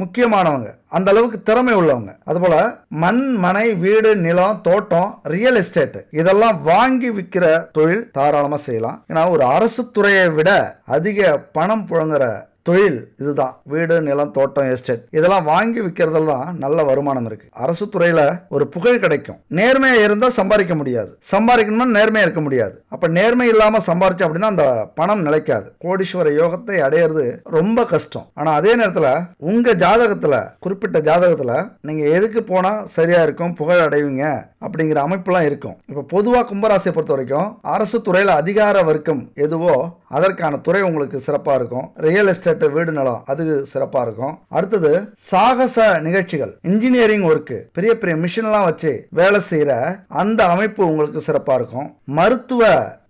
முக்கியமானவங்க, அந்த அளவுக்கு திறமை உள்ளவங்க. அதுபோல மண், மனை, வீடு, நிலம், தோட்டம், ரியல் எஸ்டேட் இதெல்லாம் வாங்கி விற்கிற தொழில் தாராளமா செய்யலாம். ஏன்னா ஒரு அரசு துறையை விட அதிக பணம் புழங்குற தொழில் இதுதான். வீடு, நிலம், தோட்டம், எஸ்டேட் இதெல்லாம் வாங்கி விற்கிறதெல்லாம் நல்ல வருமானம் இருக்கு. அரசு துறையில ஒரு புகழ் கிடைக்கும். நேர்மையா இருந்தா சம்பாதிக்க முடியாது, சம்பாதிக்கணும்னா நேர்மையா இருக்க முடியாது. அப்ப நேர்மை இல்லாம சம்பாரிச்சு அப்படின்னா அந்த பணம் நிலைக்காது. கோடீஸ்வர யோகத்தை அடையிறது ரொம்ப கஷ்டம். ஆனா அதே நேரத்துல உங்க ஜாதகத்துல, குறிப்பிட்ட ஜாதகத்துல நீங்க எதுக்கு போனா சரியா இருக்கும், புகழ் அடைவீங்க அப்படிங்கிற அமைப்புலாம் இருக்கும். இப்ப பொதுவா கும்பராசியை பொறுத்த வரைக்கும் அரசு துறையில அதிகார வர்க்கம் எதுவோ அதற்கான துறை உங்களுக்கு சிறப்பா இருக்கும். ரியல் எஸ்டேட், வீடு, நிலம் அது சிறப்பா இருக்கும். அடுத்தது சாகச நிகழ்ச்சிகள், இன்ஜினியரிங் ஒர்க், பெரிய பெரிய மிஷின் எல்லாம் வச்சு வேலை செய்யற அந்த அமைப்பு உங்களுக்கு சிறப்பா இருக்கும். மருத்துவ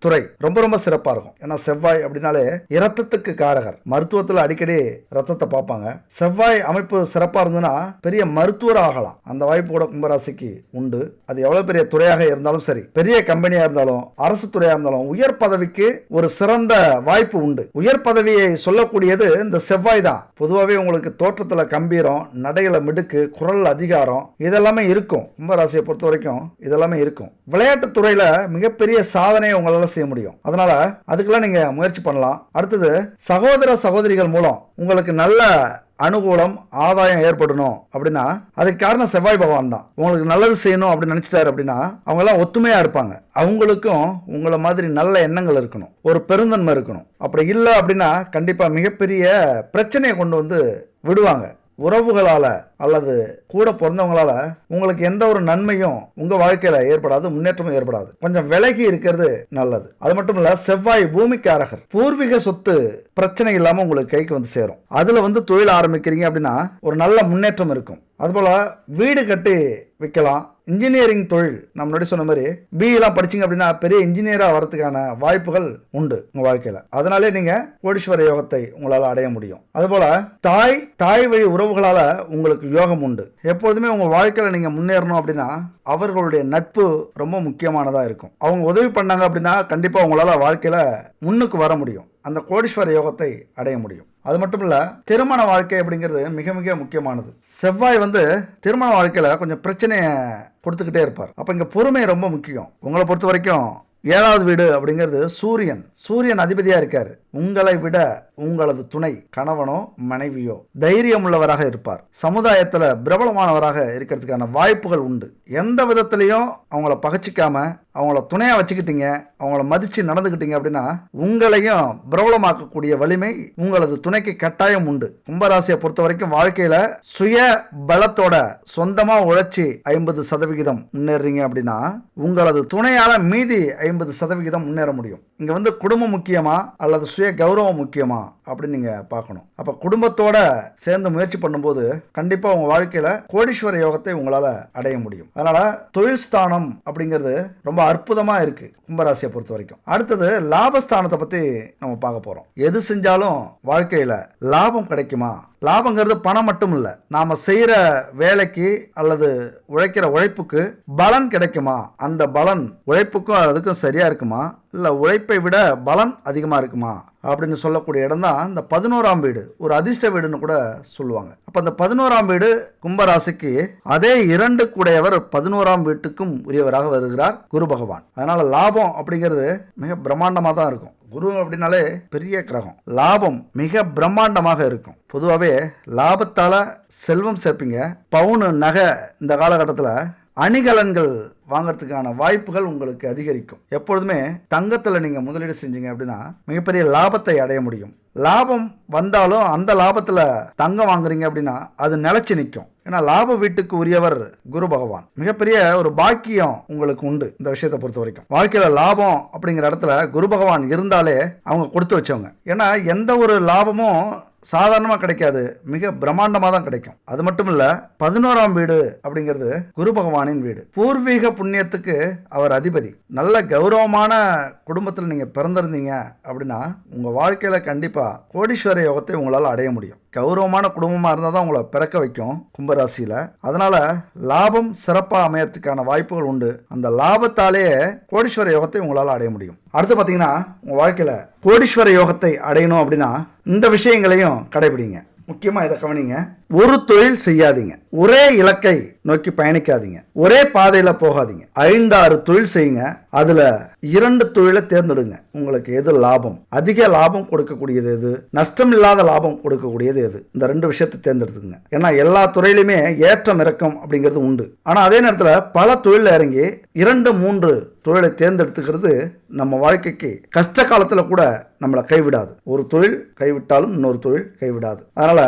துறை ரொம்ப ரொம்ப சிறப்பா இருக்கும். ஏன்னா செவ்வாய் அப்படின்னாலே இரத்தத்துக்கு காரகர், மருத்துவத்தில் அடிக்கடி ரத்தத்தை பார்ப்பாங்க. செவ்வாய் அமைப்பு சிறப்பா இருந்ததுன்னா பெரிய மருத்துவர் ஆகலாம். அந்த வாய்ப்பு கூட கும்பராசிக்கு உண்டு. அது எவ்வளவு பெரிய துறையாக இருந்தாலும் சரி, பெரிய கம்பெனியா இருந்தாலும் அரசு துறையா இருந்தாலும் உயர் பதவிக்கு ஒரு சிறந்த வாய்ப்பு உண்டு. உயர் பதவியை சொல்லக்கூடியது இந்த செவ்வாய் தான். பொதுவாகவே உங்களுக்கு தோற்றத்துல கம்பீரம், நடையில மிடுக்கு, குரல் அதிகாரம் இதெல்லாமே இருக்கும். கும்பராசியை பொறுத்த வரைக்கும் இதெல்லாமே இருக்கும். விளையாட்டு துறையில மிகப்பெரிய சாதனையை உங்களால செய்ய முடியும். அதனால அதுக்கெல்லாம் நீங்க முயற்சி பண்ணலாம். அடுத்தது சகோதர சகோதரிகள் மூலம் உங்களுக்கு நல்ல அனுகூலம், ஆதாயம் ஏற்படணும் அப்படின்னா அதுக்கு காரணம் செவ்வாய் பகவான் தான். உங்களுக்கு நல்லது செய்யணும் அப்படின்னு நினைச்சிட்டாரு அப்படின்னா அவங்க எல்லாம் ஒத்துமையா இருப்பாங்க. அவங்களுக்கும் உங்களை மாதிரி நல்ல எண்ணங்கள் இருக்கணும், ஒரு பெருந்தன்மை இருக்கணும். அப்படி இல்லை அப்படின்னா கண்டிப்பா மிகப்பெரிய பிரச்சனையை கொண்டு வந்து விடுவாங்க. உறவுகளால அல்லது கூட பிறந்தவங்களால உங்களுக்கு எந்த ஒரு நன்மையும் உங்க வாழ்க்கையில ஏற்படாது, முன்னேற்றமும் ஏற்படாது. கொஞ்சம் விலகி இருக்கிறது நல்லது. அது மட்டும் இல்ல செவ்வாய் பூமிக்காரகர். பூர்வீக சொத்து பிரச்சனை இல்லாம உங்களுக்கு கைக்கு வந்து சேரும். அதுல வந்து தொழில் ஆரம்பிக்கிறீங்க அப்படின்னா ஒரு நல்ல முன்னேற்றம் இருக்கும். அதுபோல வீடு கட்டி விற்கலாம். இன்ஜினியரிங் தொழில் நம்ம முன்னாடி சொன்ன மாதிரி பிஇலாம் படிச்சிங்க அப்படின்னா பெரிய இன்ஜினியராக வரதுக்கான வாய்ப்புகள் உண்டு உங்கள் வாழ்க்கையில். அதனாலே நீங்கள் கோடீஸ்வர யோகத்தை உங்களால் அடைய முடியும். அதுபோல் தாய் வழி உறவுகளால் உங்களுக்கு யோகம் உண்டு. எப்பொழுதுமே உங்கள் வாழ்க்கையில் நீங்கள் முன்னேறணும் அப்படின்னா அவர்களுடைய நட்பு ரொம்ப முக்கியமானதாக இருக்கும். அவங்க உதவி பண்ணாங்க அப்படின்னா கண்டிப்பாக உங்களால் வாழ்க்கையில் முன்னுக்கு வர முடியும், அந்த கோடீஸ்வர யோகத்தை அடைய முடியும். அது மட்டும் இல்ல திருமண வாழ்க்கை அப்படிங்கிறது மிக மிக முக்கியமானது. செவ்வாய் வந்து திருமண வாழ்க்கையில கொஞ்சம் பிரச்சனையை கொடுத்துக்கிட்டே இருப்பார். அப்ப இங்க பொறுமை ரொம்ப முக்கியம். உங்களை பொறுத்த வரைக்கும் 7வது வீடு அப்படிங்கிறது சூரியன் அதிபதியா இருக்காரு. உங்களை விட உங்களது துணை, கணவனோ மனைவியோ தைரியம் உள்ளவராக இருப்பார். சமுதாயத்துல பிரபலமானவராக இருக்கிறதுக்கான வாய்ப்புகள் உண்டு. எந்த விதத்திலையும் அவங்கள பகச்சிக்காம அவங்கள துணையா வச்சுக்கிட்டீங்க, அவங்கள மதிச்சு நடந்துக்கிட்டீங்க அப்படின்னா உங்களையும் பிரபலமாக்கக்கூடிய வலிமை உங்களது துணைக்கு கட்டாயம் உண்டு. கும்பராசியை பொறுத்த வரைக்கும் வாழ்க்கையில சுய பலத்தோட சொந்தமா உழைச்சி 50% முன்னேறீங்க அப்படின்னா உங்களது துணையால மீதி 50% முன்னேற முடியும். இங்கே வந்து குடும்பம் முக்கியமா அல்லது சுய கௌரவம் முக்கியமா அப்படின்னு நீங்கள் பார்க்கணும். அப்போ குடும்பத்தோட சேர்ந்து முயற்சி பண்ணும்போது கண்டிப்பாக உங்கள் வாழ்க்கையில் கோடீஸ்வர யோகத்தை உங்களால் அடைய முடியும். அதனால் தொழில் ஸ்தானம் அப்படிங்கிறது ரொம்ப அற்புதமாக இருக்குது கும்பராசியை பொறுத்த வரைக்கும். அடுத்தது லாபஸ்தானத்தை பற்றி நம்ம பார்க்க போகிறோம். எது செஞ்சாலும் வாழ்க்கையில் லாபம் கிடைக்குமா? லாபங்கிறது பணம் மட்டும் இல்லை, நாம் செய்கிற வேலைக்கு அல்லது உழைக்கிற உழைப்புக்கு பலன் கிடைக்குமா? அந்த பலன் உழைப்புக்கும் அதுக்கும் சரியாக இருக்குமா, இல்லை உழைப்பை விட பலன் அதிகமாக இருக்குமா அப்படின்னு சொல்லக்கூடிய இடம் தான் இந்த 11ஆம் வீடு. ஒரு அதிர்ஷ்ட வீடுன்னு கூட சொல்லுவாங்க. அப்போ அந்த 11ஆம் வீடு கும்பராசிக்கு அதே 2 கூடையவர் 11ஆம் வீட்டுக்கும் உரியவராக வருகிறார் குரு பகவான். அதனால லாபம் அப்படிங்கிறது மிக பிரம்மாண்டமாக தான் இருக்கும். குரு அப்படின்னாலே பெரிய கிரகம். லாபம் மிக பிரம்மாண்டமாக இருக்கும். பொதுவாகவே லாபத்தால் செல்வம் சேர்ப்பீங்க. பவுனு நகை இந்த காலகட்டத்தில் அணிகலன்கள் வாங்கிறதுக்கான வாய்ப்புகள் உங்களுக்கு அதிகரிக்கும். எப்பொழுதுமே தங்கத்தில் நீங்கள் முதலீடு செஞ்சீங்க அப்படின்னா மிகப்பெரிய லாபத்தை அடைய முடியும். லாபம் வந்தாலும் அந்த லாபத்தில் தங்கம் வாங்குறீங்க அப்படின்னா அது நிலைச்சு நிற்கும். ஏன்னா லாப வீட்டுக்கு உரியவர் குரு பகவான். மிகப்பெரிய ஒரு பாக்கியம் உங்களுக்கு உண்டு இந்த விஷயத்தை பொறுத்த வரைக்கும். வாழ்க்கையில் லாபம் அப்படிங்கிற இடத்துல குரு பகவான் இருந்தாலே அவங்க கொடுத்து வச்சவங்க. ஏன்னா எந்த ஒரு லாபமும் சாதாரணமாக கிடைக்காது, மிக பிரம்மாண்டமாக தான் கிடைக்கும். அது மட்டும் இல்லை, 11ஆம் வீடு அப்படிங்கிறது குரு பகவானின் வீடு. பூர்வீக புண்ணியத்துக்கு அவர் அதிபதி. நல்ல கௌரவமான குடும்பத்தில் நீங்கள் பிறந்திருந்தீங்க அப்படின்னா உங்கள் வாழ்க்கையில் கண்டிப்பாக கோடீஸ்வர யோகத்தை உங்களால் அடைய முடியும். கௌரவமான குடும்பமாக இருந்தால் தான் உங்களை பிறக்க வைக்கும் கும்பராசியில். அதனால் லாபம் சிறப்பாக அமையறதுக்கான வாய்ப்புகள் உண்டு. அந்த லாபத்தாலேயே கோடீஸ்வர யோகத்தை உங்களால் அடைய முடியும். அடுத்து பார்த்தீங்கன்னா உங்கள் வாழ்க்கையில் கோடீஸ்வர யோகத்தை அடையணும் அப்படின்னா இந்த விஷயங்களையும் கடைபிடிங்க. முக்கியமாக இதை கவனிங்க. ஒரு தொழில் செய்யாதீங்க, ஒரே இலக்கை நோக்கி பயணிக்காதீங்க, ஒரே பாதையில் போகாதீங்க. 5-6 தொழில் செய்யுங்க. அதில் 2 தொழிலை தேர்ந்தெடுங்க. உங்களுக்கு எது லாபம், அதிக லாபம் கொடுக்கக்கூடியது எது, நஷ்டம் இல்லாத லாபம் கொடுக்கக்கூடியது எது, இந்த 2 விஷயத்தை தேர்ந்தெடுத்துங்க. ஏன்னா எல்லா துறையிலுமே ஏற்றம் இறக்கம் அப்படிங்கிறது உண்டு. ஆனால் அதே நேரத்தில் பல தொழிலில் இறங்கி 2-3 தொழிலை தேர்ந்தெடுத்துக்கிறது நம்ம வாழ்க்கைக்கு கஷ்ட காலத்தில் கூட நம்மளை கைவிடாது. ஒரு தொழில் கைவிட்டாலும் இன்னொரு தொழில் கைவிடாது. அதனால்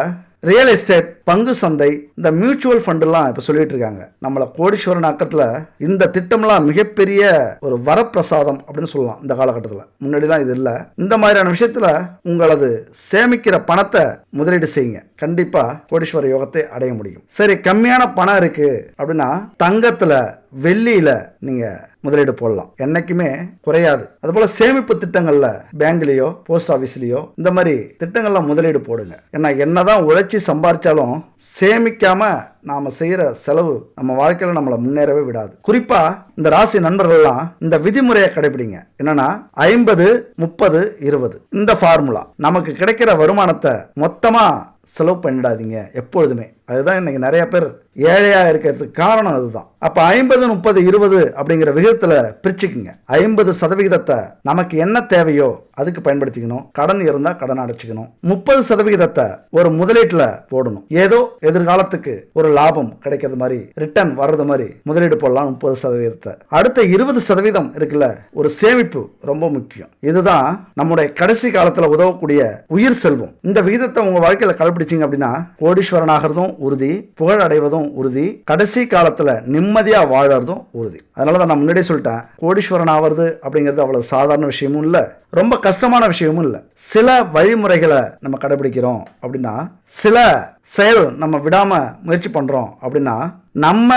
ரியல் எஸ்டேட், பங்கு சந்தை, இந்த மியூச்சுவல் ஃபண்டுலாம் இப்போ சொல்லிட்டு இருக்காங்க. நம்மளை கோடீஸ்வரன் ஆக்கத்தில் இந்த திட்டம்லாம் மிகப்பெரிய ஒரு வரப்பிரசாதம் அப்படின்னு சொல்லலாம் இந்த காலகட்டத்தில். முன்னாடிலாம் இது இல்லை. இந்த மாதிரியான விஷயத்தில் உங்களது சேமிக்கிற பணத்தை முதலீடு செய்யுங்க. கண்டிப்பாக கோடீஸ்வர யோகத்தை அடைய முடியும். சரி, கம்மியான பணம் இருக்குது அப்படின்னா தங்கத்தில் வெள்ளியில் நீங்கள் முதலீடு போடலாம், என்னைக்குமே குறையாது. அதுபோல் சேமிப்பு திட்டங்களில் பேங்க்லேயோ போஸ்ட் ஆஃபீஸ்லேயோ இந்த மாதிரி திட்டங்களில் முதலீடு போடுங்க. ஏன்னா என்னதான் உழைச்சி சம்பாதிச்சாலும் சேமிக்காமல் நாம் செய்கிற செலவு நம்ம வாழ்க்கையில் நம்மளை முன்னேறவே விடாது. குறிப்பாக இந்த ராசி நண்பர்கள்லாம் இந்த விதிமுறையை கடைபிடிங்க. என்னன்னா 50-30-20 இந்த ஃபார்முலா. நமக்கு கிடைக்கிற வருமானத்தை மொத்தமாக செலவு பண்ணிடாதீங்க எப்பொழுதுமே. அதுதான் இன்னைக்கு நிறைய பேர் ஏழையாக இருக்கிறதுக்கு காரணம் அதுதான். அப்போ 50-30-20 அப்படிங்கிற விகிதத்தில் பிரிச்சுக்குங்க. 50% நமக்கு என்ன தேவையோ அதுக்கு பயன்படுத்திக்கணும். கடன் இருந்தால் கடன் அடைச்சிக்கணும். 30% ஒரு முதலீட்டில் போடணும். ஏதோ எதிர்காலத்துக்கு ஒரு லாபம் கிடைக்கிறது மாதிரி, ரிட்டர்ன் வர்றது மாதிரி முதலீடு போடலாம் 30%. அடுத்த 20% இருக்குல்ல, ஒரு சேமிப்பு ரொம்ப முக்கியம். இதுதான் நம்முடைய கடைசி காலத்தில் உதவக்கூடிய உயிர் செல்வம். இந்த விகிதத்தை உங்கள் வாழ்க்கையில் கடைபிடிச்சிங்க அப்படின்னா கோடீஸ்வரன் ஆகிறதும் உறுதி, புகழ் அடைவதும் உறுதி, கடைசி காலத்தில் நிம்மதியாக வாழறதும் உறுதி. அதனால தான் நான் முன்னாடியே சொல்லிட்டேன், கோடீஸ்வரன் ஆகிறது அப்படிங்கிறது அவ்வளோ சாதாரண விஷயமும் இல்லை, ரொம்ப கஷ்டமான விஷயமும் இல்லை. சில வழிமுறைகளை நம்ம கடைபிடிக்கிறோம் அப்படின்னா, சில செயல் நம்ம விடாமல் முயற்சி பண்ணுறோம் அப்படின்னா, நம்ம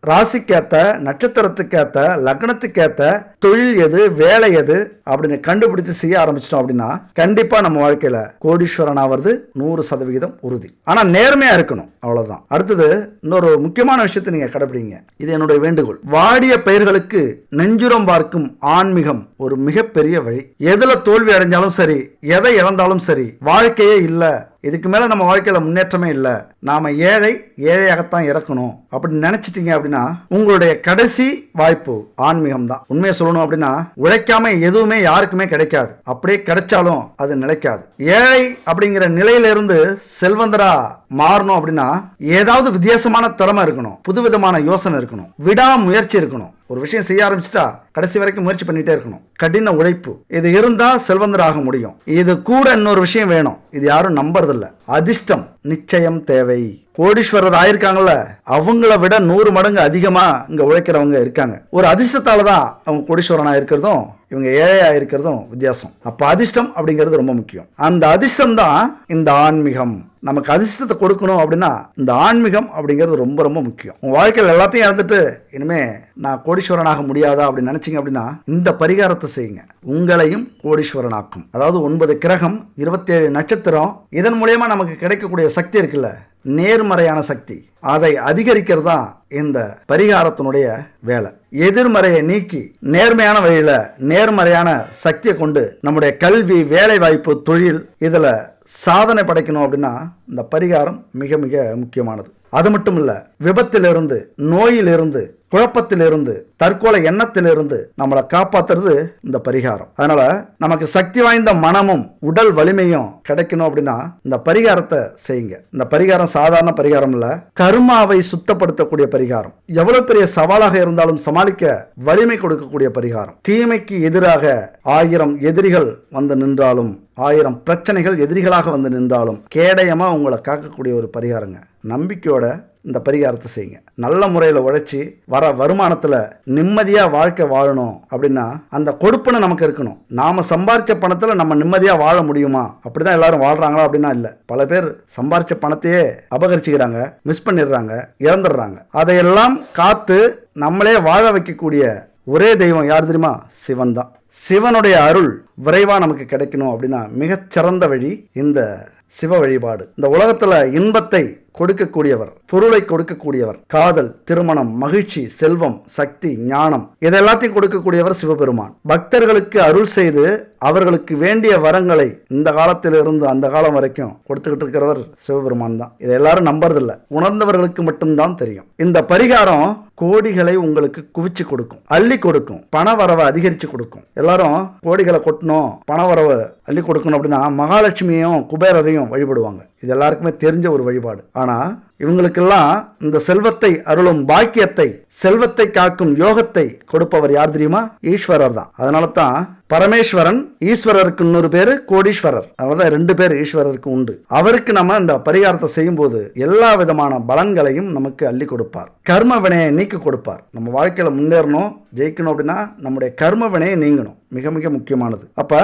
ராசிக்கேற்ற, நட்சத்திரத்துக்கேற்ற, லக்னத்துக்கேற்ற தொழில் எது, வேலை எது அப்படின்னு கண்டுபிடிச்சு செய்ய ஆரம்பிச்சிட்டோம் அப்படின்னா கண்டிப்பாக நம்ம வாழ்க்கையில் கோடீஸ்வரன் ஆவது 100% உறுதி. ஆனால் நேர்மையாக இருக்கணும், அவ்வளோதான். அடுத்தது இன்னொரு முக்கியமான விஷயத்தை நீங்கள் கடைபிடிங்க. இது என்னுடைய வேண்டுகோள். வாடிய பயிர்களுக்கு நெஞ்சுரம் பார்க்கும் ஆன்மீகம் ஒரு மிகப்பெரிய வழி. எதில் தோல்வி அடைஞ்சாலும் சரி, எதை இழந்தாலும் சரி, வாழ்க்கையே இல்லை, இதுக்கு மேலே நம்ம வாழ்க்கையில் முன்னேற்றமே இல்லை, நாம் ஏழையாகத்தான் இறக்கணும் அப்படின்னு நினச்சிட்டீங்க அப்படின்னா உங்களுடைய கடைசி வாய்ப்பு ஆன்மீகம் தான். உண்மையை சொல்லணும் அப்படின்னா உழைக்காம எதுவுமே யாருக்குமே கிடைக்காது. அப்படியே கிடைச்சாலும் அது நிலைக்காது. ஏழை அப்படிங்கிற நிலையிலிருந்து செல்வந்தரா மாறணும் அப்படின்னா ஏதாவது வித்தியாசமான திறமை இருக்கணும், புதுவிதமான யோசனை இருக்கணும், விடாமுயற்சி இருக்கணும். ஒரு விஷயம் செய்ய ஆரம்பிச்சிட்டா கடைசி வரைக்கும் முயற்சி பண்ணிட்டே இருக்கணும். கடின உழைப்பு இது இருந்தா செல்வந்தராக முடியும். இது கூட இன்னொரு விஷயம் வேணும், இது யாரும் நம்புறதில்ல. அதிர்ஷ்டம் நிச்சயம் தேவை. கோடீஸ்வரர் ஆயிருக்காங்கல்ல, அவங்கள விட 100 மடங்கு அதிகமா இங்க உழைக்கிறவங்க இருக்காங்க. ஒரு அதிர்ஷ்டத்தால தான் அவங்க கோடீஸ்வரனா இருக்கிறதும் இவங்க ஏழையா இருக்கிறதும் வித்தியாசம். அப்ப அதிர்ஷ்டம் அப்படிங்கிறது ரொம்ப முக்கியம். அந்த அதிர்ஷ்டம் தான் இந்த ஆன்மீகம். நமக்கு அதிர்ஷ்டத்தை கொடுக்கணும் அப்படின்னா இந்த ஆன்மீகம் அப்படிங்கிறது ரொம்ப ரொம்ப முக்கியம். உங்க வாழ்க்கையில் எல்லாத்தையும் இழந்துட்டு இனிமே நான் கோடீஸ்வரனாக முடியாதா அப்படின்னு நினைச்சீங்க அப்படின்னா இந்த பரிகாரத்தை செய்யுங்க. உங்களையும் கோடீஸ்வரனாக்கும். அதாவது 9 கிரகம், 27 நட்சத்திரம், இதன் மூலயமா நமக்கு கிடைக்கக்கூடிய சக்தி இருக்குல்ல, நேர்மறையான சக்தி, அதை அதிகரிக்கிறது தான் இந்த பரிகாரத்தினுடைய வேலை. எதிர்மறையை நீக்கி நேர்மையான வழியில நேர்மறையான சக்தியை கொண்டு நம்முடைய கல்வி, வேலை வாய்ப்பு, தொழில் இதுல சாதனை படைக்கணும் அப்படின்னா இந்த பரிகாரம் மிக மிக முக்கியமானது. அது மட்டும் இல்ல, விபத்திலிருந்து, நோயிலிருந்து, குழப்பத்திலிருந்து, தற்கொலை எண்ணத்திலிருந்து நம்மளை காப்பாத்துறது இந்த பரிகாரம். அதனால நமக்கு சக்தி வாய்ந்த மனமும் உடல் வலிமையும் கிடைக்கணும் அப்படின்னா இந்த பரிகாரத்தை செய்யுங்க. இந்த பரிகாரம் சாதாரண பரிகாரம் இல்ல, கர்மாவை சுத்தப்படுத்தக்கூடிய பரிகாரம். எவ்வளவு பெரிய சவாலாக இருந்தாலும் சமாளிக்க வலிமை கொடுக்கக்கூடிய பரிகாரம். தீமைக்கு எதிராக 1000 எதிரிகள் வந்து நின்றாலும், 1000 பிரச்சனைகள் எதிரிகளாக வந்து நின்றாலும் கேடயமா உங்களை காக்கக்கூடிய ஒரு பரிகாரங்க. நம்பிக்கையோட இந்த பரிகாரத்தை செய்யுங்க. நல்ல முறையில் உழைச்சி வர வருமானத்தில் நிம்மதியாக வாழ்க்கை வாழணும் அப்படின்னா அந்த கொடுப்பனை நமக்கு இருக்கணும். நாம் சம்பாரித்த பணத்தில் நம்ம நிம்மதியாக வாழ முடியுமா? அப்படி தான் எல்லாரும் வாழ்கிறாங்களா அப்படின்னா இல்லை. பல பேர் சம்பாரித்த பணத்தையே அபகரிச்சுக்கிறாங்க, மிஸ் பண்ணிடுறாங்க, இழந்துடுறாங்க. அதையெல்லாம் காத்து நம்மளே வாழ வைக்கக்கூடிய ஒரே தெய்வம் யார் தெரியுமா? சிவன் தான். சிவனுடைய அருள் விரைவாக நமக்கு கிடைக்கணும் அப்படின்னா மிகச்சிறந்த வழி இந்த சிவ வழிபாடு. இந்த உலகத்தில் இன்பத்தை கொடுக்கக்கூடியவர், பொருளை கொடுக்கக்கூடியவர், காதல், திருமணம், மகிழ்ச்சி, செல்வம், சக்தி, ஞானம் இதெல்லாத்தையும் கொடுக்கக்கூடியவர் சிவபெருமான். பக்தர்களுக்கு அருள் செய்து அவர்களுக்கு வேண்டிய வரங்களை இந்த காலத்திலிருந்து அந்த காலம் வரைக்கும் கொடுத்துக்கிட்டு இருக்கிறவர் சிவபெருமான் தான். இதை எல்லாரும் நம்புறதில்ல, உணர்ந்தவர்களுக்கு மட்டும்தான் தெரியும். இந்த பரிகாரம் கோடிகளை உங்களுக்கு குவிச்சு கொடுக்கும், அள்ளி கொடுக்கும், பண வரவை அதிகரிச்சு கொடுக்கும். எல்லாரும் கோடிகளை கொட்டணும், பண வரவை அள்ளி கொடுக்கணும் அப்படின்னா மகாலட்சுமியையும் குபேரரையும் வழிபடுவாங்க. இது எல்லாருக்குமே தெரிஞ்ச ஒரு வழிபாடு. ஆனா இவங்களுக்கெல்லாம் இந்த செல்வத்தை அருளும் பாக்கியத்தை, செல்வத்தை காக்கும் யோகத்தை கொடுப்பவர் யார் தெரியுமா? ஈஸ்வரர் தான். அதனால தான் பரமேஸ்வரன், ஈஸ்வரருக்கு இன்னொரு பேரு கோடீஸ்வரர். அதனால 2 பேர் ஈஸ்வரருக்கு உண்டு. அவருக்கு நம்ம இந்த பரிகாரத்தை செய்யும் போது எல்லா விதமான பலன்களையும் நமக்கு அள்ளி கொடுப்பார். கர்ம வினையை நீக்கி கொடுப்பார். நம்ம வாழ்க்கையில முன்னேறணும், ஜெயிக்கணும் அப்படின்னா நம்முடைய கர்ம வினையை நீங்கணும். மிக மிக முக்கியமானது. அப்ப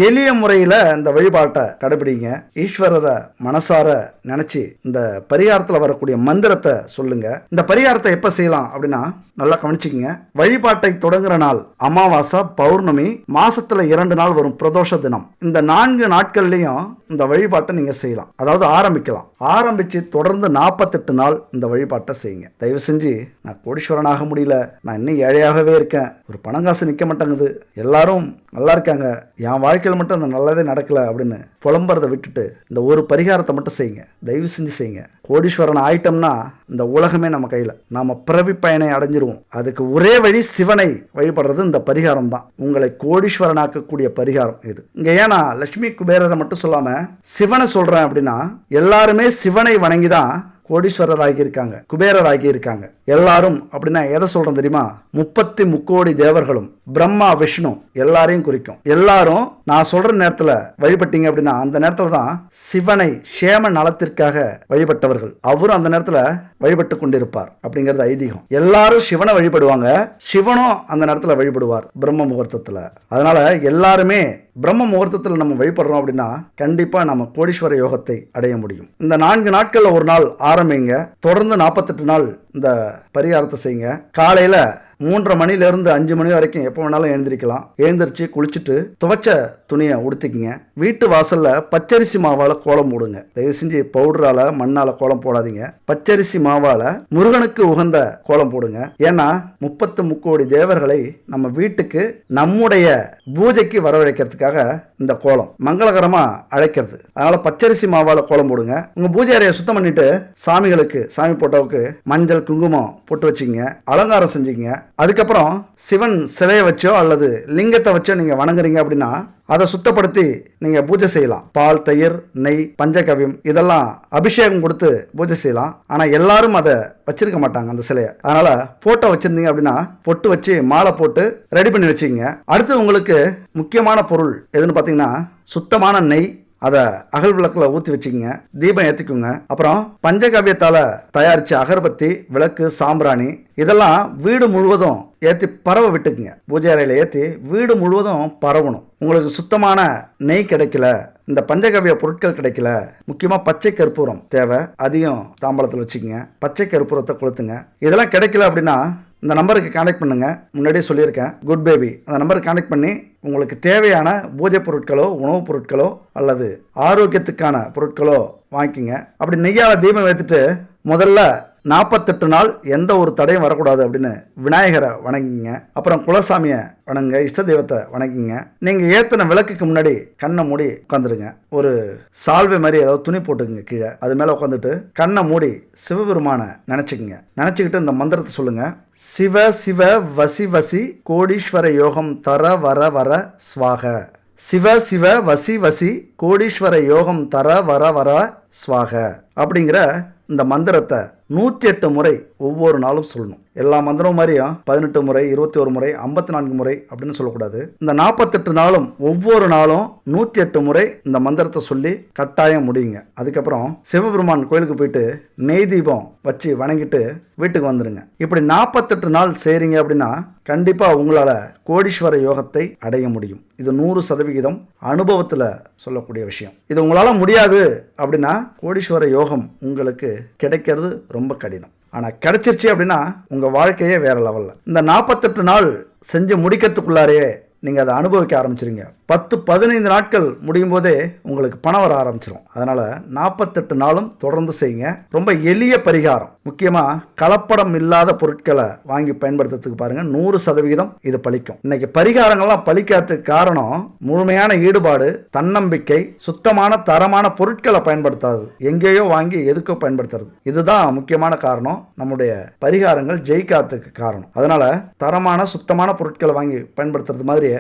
எளிய முறையில இந்த வழிபாட்டை கடைபிடிங்க. ஈஸ்வரரை மனசார நினைச்சு இந்த பரிகாரத்துல வரக்கூடிய மந்திரத்தை சொல்லுங்க. இந்த பரிகாரத்தை எப்ப செய்யலாம் அப்படின்னா நல்லா கவனிச்சுக்கங்க. வழிபாட்டை தொடங்குற நாள் அமாவாசை, பௌர்ணமி, மாசத்துல 2 நாள் வரும் பிரதோஷ தினம். இந்த 4 நாட்கள்லயும் இந்த வழிபாட்டை நீங்க செய்யலாம். அதாவது ஆரம்பிக்கலாம். ஆரம்பிச்சு தொடர்ந்து 48 நாள் இந்த வழிபாட்டை செய்யுங்க. தயவு செஞ்சு நான் கோடீஸ்வரனாக முடியல, நான் இன்னும் ஏழையாகவே இருக்கேன், ஒரு பணங்காசு நிக்க மாட்டேங்குது, எல்லாரும் நல்லா இருக்காங்க, என் வாழ்க்கையில் மட்டும் அந்த நல்லதே நடக்கல அப்படின்னு புலம்புறதை விட்டுட்டு இந்த ஒரு பரிகாரத்தை மட்டும் செய்யுங்க. தயவு செஞ்சு செய்யுங்க. கோடீஸ்வரன் ஆயிட்டோம்னா இந்த உலகமே நம்ம கையில், நாம பிறவி பயனை அடைஞ்சிருவோம். அதுக்கு ஒரே வழி சிவனை வழிபடுறது இந்த பரிகாரம் தான். உங்களை கோடீஸ்வரனாக்கக்கூடிய பரிகாரம் இது. இங்க ஏன்னா லட்சுமி குபேரரை மட்டும் சொல்லாம சிவனை சொல்றேன் அப்படின்னா எல்லாருமே சிவனை வணங்கிதான் கோடீஸ்வரர் ஆகியிருக்காங்க, குபேரர் ஆகியிருக்காங்க. எல்லாரும் அப்படின்னா எதை சொல்றோம் தெரியுமா? 33 தேவர்களும், பிரம்மா, விஷ்ணு எல்லாரையும் குறிக்கும். எல்லாரும் நான் சொல்ற நேரத்துல வழிபட்டீங்க அப்படின்னா அந்த நேரத்துல தான் சிவனை சேம நலத்திற்காக வழிபட்டவர்கள். அவரும் அந்த நேரத்துல வழிபட்டு கொண்டிருப்பார் அப்படிங்கிறது ஐதீகம். எல்லாரும் சிவனை வழிபடுவாங்க, சிவனும் அந்த நேரத்துல வழிபடுவார் பிரம்ம முகூர்த்தத்துல. அதனால எல்லாருமே பிரம்ம முகூர்த்தத்தில் நம்ம வழிபடுறோம் அப்படின்னா கண்டிப்பா நம்ம கோடீஸ்வர யோகத்தை அடைய முடியும். இந்த 4 நாட்கள்ல ஒரு நாள் ஆரம்பிங்க. தொடர்ந்து 48 நாள் இந்த பரிகாரத்தை செய்யுங்க. காலையில 3:30 மணிலேருந்து 5 மணி வரைக்கும் எப்போ வேணாலும் எழுந்திரிக்கலாம். எழுந்திரிச்சு குளிச்சுட்டு துவைச்ச துணியை உடுத்திக்கிங்க. வீட்டு வாசல்ல பச்சரிசி மாவால கோலம் போடுங்க. தயவு செஞ்சு பவுடரால, மண்ணால கோலம் போடாதீங்க. பச்சரிசி மாவால முருகனுக்கு உகந்த கோலம் போடுங்க. ஏன்னா 33 தேவர்களை நம்ம வீட்டுக்கு நம்முடைய பூஜைக்கு வரவழைக்கிறதுக்காக இந்த கோலம் மங்களகரமா அழைக்கிறது. அதனால பச்சரிசி மாவால கோலம் போடுங்க. உங்க பூஜை அறையை சுத்தம் பண்ணிட்டு சாமிகளுக்கு, சாமி போட்டோவுக்கு மஞ்சள் குங்குமம் போட்டு வச்சுக்கங்க. அலங்காரம் செஞ்சுக்கங்க. அதுக்கப்புறம் சிவன் சிலையை வச்சோ அல்லது லிங்கத்தை வச்சோ நீங்க வணங்குறீங்க அப்படின்னா அதை சுத்தப்படுத்தி நீங்க பூஜை செய்யலாம். பால், தயிர், நெய், பஞ்சகவ்யம் இதெல்லாம் அபிஷேகம் கொடுத்து பூஜை செய்யலாம். ஆனா எல்லாரும் அதை வச்சிருக்க மாட்டாங்க அந்த சிலையை. அதனால போட்டோ வச்சிருந்தீங்க அப்படின்னா பொட்டு வச்சு மாலை போட்டு ரெடி பண்ணி வச்சுக்கங்க. அடுத்து உங்களுக்கு முக்கியமான பொருள் எதுன்னு பார்த்தீங்கன்னா சுத்தமான நெய், அதை அகல் விளக்குல ஊற்றி வச்சுக்கோங்க, தீபம் ஏற்றிக்குங்க. அப்புறம் பஞ்சகாவியத்தால் தயாரித்த அகர்பத்தி, விளக்கு, சாம்பிராணி இதெல்லாம் வீடு முழுவதும் ஏற்றி பரவ விட்டுக்குங்க. பூஜை அறையில் ஏற்றி வீடு முழுவதும் பரவணும். உங்களுக்கு சுத்தமான நெய் கிடைக்கல, இந்த பஞ்சகவ்ய பொருட்கள் கிடைக்கல, முக்கியமாக பச்சை கற்பூரம் தேவை, அதையும் தாம்பலத்தில் வச்சுக்கோங்க. பச்சை கற்பூரத்தை கொளுத்துங்க. இதெல்லாம் கிடைக்கல அப்படின்னா இந்த நம்பருக்கு கான்டாக்ட் பண்ணுங்க. முன்னாடியே சொல்லியிருக்கேன், குட் பேபி. அந்த நம்பருக்கு கான்டாக்ட் பண்ணி உங்களுக்கு தேவையான பூஜை பொருட்களோ, உணவுப் பொருட்களோ அல்லது ஆரோக்கியத்துக்கான பொருட்களோ வாங்கிக்கோங்க. அப்படி நெய்யால் தீபம் ஏற்றிட்டு முதல்ல 48 நாள் எந்த ஒரு தடையும் வரக்கூடாது அப்படின்னு விநாயகரை வணங்கிங்க. அப்புறம் குலசாமியை வணங்குங்க, இஷ்ட தெய்வத்தை வணங்கிங்க. நீங்கள் ஏற்றின விளக்குக்கு முன்னாடி கண்ணை மூடி உட்காந்துருங்க. ஒரு சால்வை மாதிரி ஏதாவது துணி போட்டுக்குங்க கீழே. அது மேலே உட்காந்துட்டு கண்ணை மூடி சிவபெருமானை நினச்சிக்கங்க. நினச்சிக்கிட்டு இந்த மந்திரத்தை சொல்லுங்க. சிவ சிவ வசி வசி கோடீஸ்வர யோகம் தர வர வர ஸ்வாக. சிவ சிவ வசி வசி கோடீஸ்வர யோகம் தர வர வர ஸ்வாக அப்படிங்கிற இந்த மந்திரத்தை 108 முறை ஒவ்வொரு நாளும் சொல்லணும். எல்லா மந்திரம் மாதிரியும் 18 முறை, 21 முறை, 54 முறை அப்படின்னு சொல்லக்கூடாது. இந்த 48 நாளும் ஒவ்வொரு நாளும் 108 முறை இந்த மந்திரத்தை சொல்லி கட்டாயம் முடியுங்க. அதுக்கப்புறம் சிவபெருமான் கோயிலுக்கு போயிட்டு நெய் தீபம் வச்சு வணங்கிட்டு வீட்டுக்கு வந்துடுங்க. இப்படி 48 நாள் செய்கிறீங்க அப்படின்னா கண்டிப்பாக உங்களால் கோடீஸ்வர யோகத்தை அடைய முடியும். இது 100% அனுபவத்தில் சொல்லக்கூடிய விஷயம். இது உங்களால் முடியாது அப்படின்னா கோடீஸ்வர யோகம் உங்களுக்கு கிடைக்கிறது ரொம்ப கடினம். ஆனால் கிடைச்சிருச்சு அப்படின்னா உங்கள் வாழ்க்கையே வேற லெவலில். இந்த 48 நாள் செஞ்சு முடிக்கிறதுக்குள்ளாரையே நீங்கள் அதை அனுபவிக்க ஆரம்பிச்சிருங்க. 10-15 நாட்கள் முடியும் போதே உங்களுக்கு பணம் வர ஆரம்பிச்சிடும். அதனால் 48 நாளும் தொடர்ந்து செய்யுங்க. ரொம்ப எளிய பரிகாரம். முக்கியமாக கலப்படம் இல்லாத பொருட்களை வாங்கி பயன்படுத்துறதுக்கு பாருங்கள், 100% இது பலிக்கும். இன்னைக்கு பரிகாரங்கள்லாம் பலிக்காததுக்கு காரணம் முழுமையான ஈடுபாடு, தன்னம்பிக்கை, சுத்தமான தரமான பொருட்களை பயன்படுத்தாது, எங்கேயோ வாங்கி எதுக்கோ பயன்படுத்துறது. இதுதான் முக்கியமான காரணம் நம்முடைய பரிகாரங்கள் ஜெயிக்காததுக்கு காரணம். அதனால் தரமான சுத்தமான பொருட்களை வாங்கி பயன்படுத்துறது மாதிரியே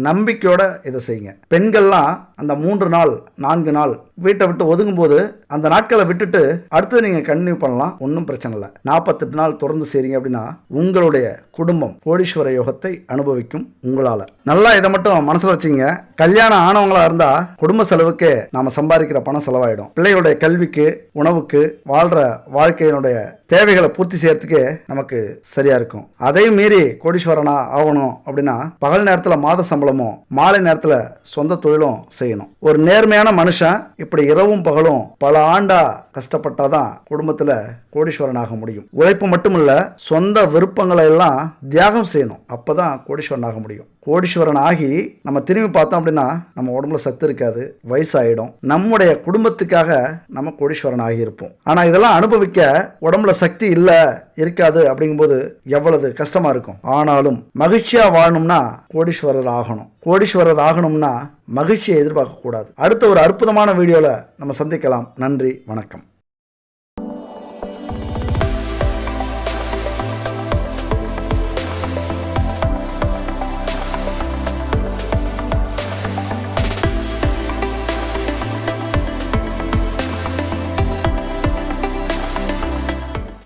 நம்பிக்கையோட இதை செய்யுங்க. பெண்கள்லாம் அந்த 3 நாள் 4 நாள் வீட்டை விட்டு ஒதுங்கும் போது அந்த நாட்களை விட்டுட்டு அடுத்தது நீங்கள் கன்டினியூ பண்ணலாம், ஒன்றும் பிரச்சனை இல்லை. 48 நாள் தொடர்ந்து செய்றீங்க அப்படின்னா உங்களுடைய குடும்பம் கோடீஸ்வர யோகத்தை அனுபவிக்கும் உங்களால். நல்லா இதை மட்டும் மனசில் வச்சுங்க. கல்யாணம் ஆனவங்களா இருந்தால் குடும்ப செலவுக்கு நாம் சம்பாதிக்கிற பணம் செலவாயிடும். பிள்ளைகளுடைய கல்விக்கு, உணவுக்கு, வாழ்கிற வாழ்க்கையினுடைய தேவைகளை பூர்த்தி செய்யறதுக்கு நமக்கு சரியா இருக்கும். அதையும் மீறி கோடீஸ்வரனா ஆகணும் அப்படின்னா பகல் நேரத்தில் மாத சம்பளமும், மாலை நேரத்தில் சொந்த தொழிலும் செய்யணும். ஒரு நேர்மையான மனுஷன் இப்படி இரவும் பகலும் பல ஆண்டா கஷ்டப்பட்டாதான் குடும்பத்தில் கோடீஸ்வரன் ஆக முடியும். உழைப்பு மட்டும் இல்ல, சொந்த விருப்பங்களை எல்லாம் தியாகம் செய்யணும். அப்பதான் கோடீஸ்வரன் ஆக முடியும். கோடீஸ்வரன் ஆகி நம்ம திரும்பி பார்த்தோம் அப்படின்னா நம்ம உடம்புல சத்து இருக்காது, வயசாயிடும். நம்முடைய குடும்பத்துக்காக நம்ம கோடீஸ்வரன் ஆகி இருப்போம். ஆனால் இதெல்லாம் அனுபவிக்க உடம்புல சக்தி இல்லை, இருக்காது. அப்படிங்கும்போது எவ்வளவு கஷ்டமா இருக்கும். ஆனாலும் மகிழ்ச்சியா வாழணும்னா கோடீஸ்வரர் ஆகணும். கோடீஸ்வரர் ஆகணும்னா மகிழ்ச்சியை எதிர்பார்க்க கூடாது. அடுத்த ஒரு அற்புதமான வீடியோல நம்ம சந்திக்கலாம். நன்றி, வணக்கம்.